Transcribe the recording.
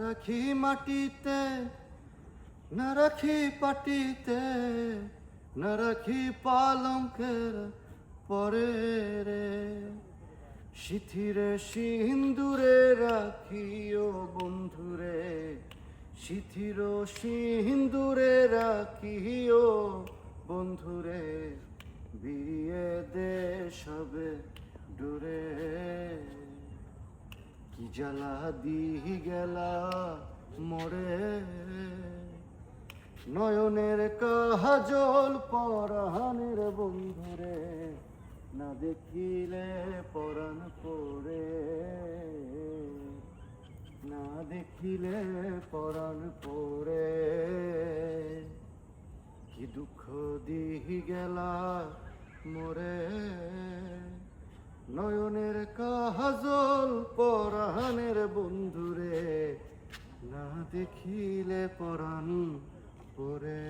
রাখি মাটিতে, না রাখি পাটিতে, না রাখি পালঙ্কের পরে রে। সিথিরে সিন্দুরে রাখি ও বন্ধুরে, সিথির সিন্দুরে রাখি ও বন্ধুরে, বিয়ে দেশ হবে ডুরে। কি জ্বালা দিহি গেলা মোরে, নয়নের কাজল পরাণের বন্ধুরে, না দেখিলে পরাণ পড়ে, না দেখিলে পরাণ পড়ে। কি দুঃখ দিহি গেলা মোরে, নয়নের কাজল পরাণের বন্ধুরে, না দেখিলে পরাণ পড়ে।